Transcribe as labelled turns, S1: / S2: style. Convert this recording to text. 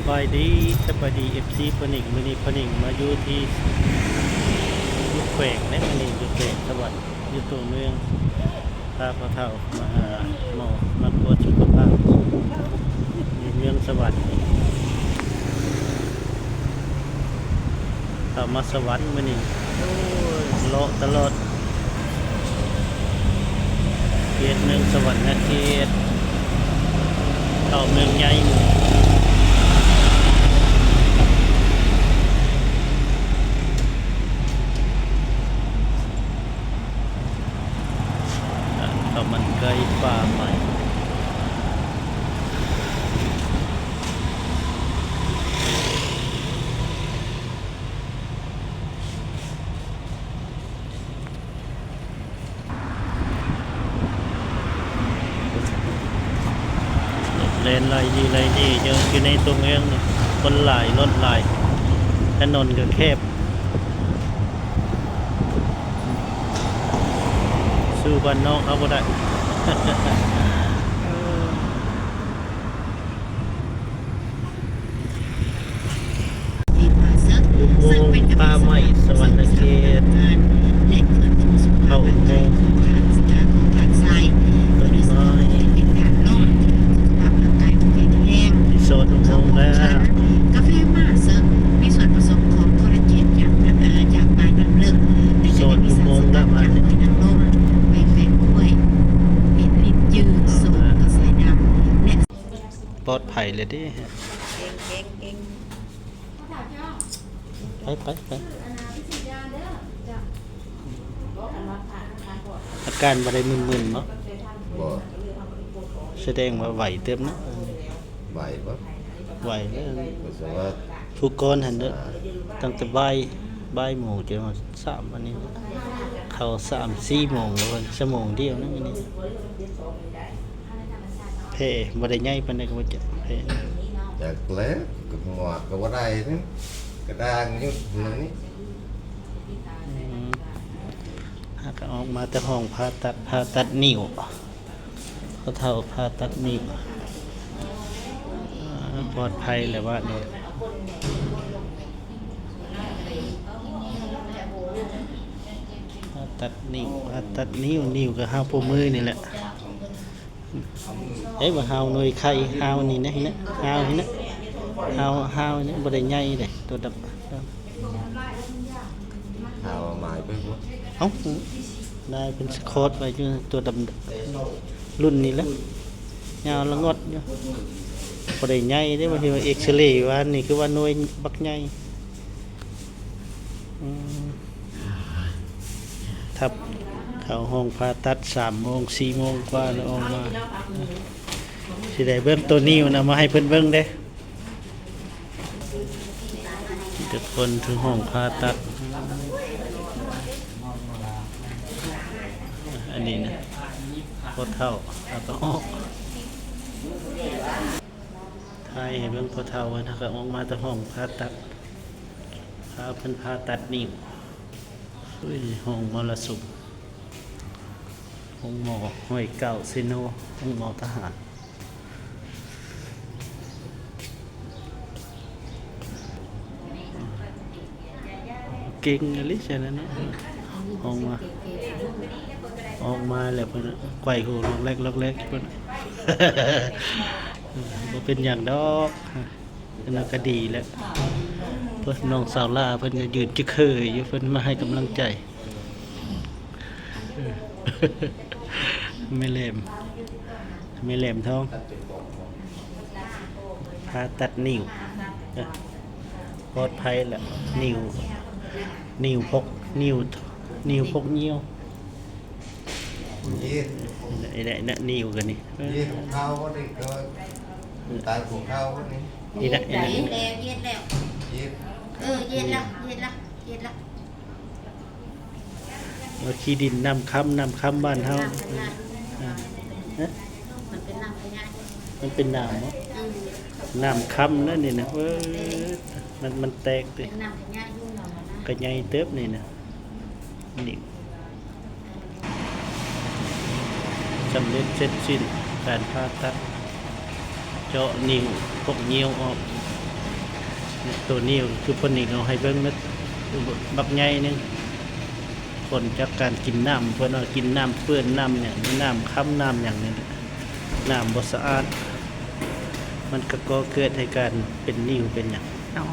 S1: บายดีสบายดีFCพนิกมื้อนี้พนิกมาอยู่ที่ยุคแขวงและมื้อนี้ยุคแขวงสวัสดิ์อยู่ตัวเมืองพาพ่อเฒ่ามาหาหมอมาตรวจสุขภาพอยู่เมืองสวัสดิ์เข้ามาสวรรค์มื้อนี้โอ้ยเลาะตลอดเขตเมืองสวรรค์นะเขตเข้าเมืองใหญ่ข้าวมันไก่ปลาใหม่เลนไรดีไรดีเยอะอยู่ในตัวเมืองนี่คนหลายรถหลายถนนก็แคบสู้บ้านนอกเขาบ่ได้ อุโมงค์ป่าไม้สวรรค์เขตเข้าอุโมงค์ต้นไม้ที่โซนอุโมงค์แล้ว
S2: กาแฟมาเซิร์ฟมีส่วนผสมของคอลลาเจนจากใบน้ำเลือดแต่จะไม่มีสารสกัดจากใบนางรมใบแฝงกล้วยเห็ดลิ้นจืดสูตรกระสายดำและ
S1: ปลอดภัยเลยดิ
S2: เก่ง
S1: ไปอาการบ่ได้มึนๆเนาะ
S3: บ่
S1: แสดงว่าไหวเต็มนะ
S3: ไหวบ่
S1: ไหวแล้ว
S3: ก็สว่า
S1: ผู้กรหันเด้อตั้งแต่บ่ายโมงจนมา3วันนี้เข้า3-4 โมงแล้วชั่วโมงเดียวนะอันนี้แพ้บ่ได้ใหญ่ปานใดก็บ่จะแพ้
S3: จากแล้วก็งอกก็บ่ได้นั่นกระด้างอยู่นั่นนี่
S1: หากออกมาแต่ห้องผ่าตัดนิ้วเขาเท่าผ่าตัดนิ้วปลอดภัยเลยว่าเนี่ยผ่าตัดนิ้วก็ห้าวโปมือนี่แหละว่าห้าวหน่วยไข่ห้าวนี่นะห้าวนี่นะห้าวนี่บ่ได้ใหญ่เลยตัวดำ
S3: หาว่าหมายไปบ่
S1: เอ้าได้เป็นสโคตไปอยู่ตัวดำรุ่นนี้แล้วยาวละงดอยู่บ่ได้ใหญ่เด้บางทีว่าเอ็กซเรย์ว่านี่คือว่าหน่วยบักใหญ่ทับเข้าห้องผ่าตัด3 โมง 4 โมงกว่าแล้วออกมาสิได้เบิ่งตัวนิ้วนะมาให้เพิ่นเบิ่งเด้ทุกคนถึงห้องผ่าตัดอันนี้นะโคตรเท่าเอาไปออกไทยให้เบิ่งพอเท่านะก็ออกมาจากห้องผ่าตัดพาเพิ่นผ่าตัดนิ้วห้องมรสุมห้องหมอห้วยเก่าซิโนห้องหมอทหารเก่งอะไรใช่ไหมเนาะออกมาแล้วเพิ่นไกวหูล็อกเล็กเพิ่น บ่เป็นอย่างดอกนั่นก็ดีแล้วเพิ่นน้องสาวลาเพิ่นก็ยืนจะเคยอยู่เพิ่นมาให้กำลังใจ ไม่แหลมท้องผ่าตัดนิ้วปลอดภัยแล้วนิ้วพกนิ้วพกเงี้ยวไอ้น่ะนิ้วกันนี่
S3: ยีของเขาบ่ได้ก็ตายของเขาบ่นี่
S1: นี่น่ะ
S2: เย็นแล้ว
S3: ยี
S2: เย็นแล้ว
S1: ว่าขี้ดินน้ำค้ำบ้านเฮา
S2: มันเป็นน้ำพญา
S1: มันเป็นน้ำเนาะน้ำค้ำนั่นนี่นะมันแตกติ
S2: เป็นน้ำพญายุ่งเรานะ
S1: ก็ใหญ่เติบนี่นะนี่สำเร็จเสร็จสิ้นการผ่าตัดเจาะนิ้วพกเงี้ยวออก เนี่ยตัวนิ้วคือเพิ่นนี่เอาให้เบิ่งนะบักใหญ่หนึงผลจากการกินน้ำเพิ่นเอากินน้ำเปื้อนน้ำอย่างนี้น้ำค้ำน้ำอย่างนี้แหละน้ำบ่สะอาดมันก็ก่อเกิดให้การเป็นนิ่วเป็นหยัง
S2: อ๋อ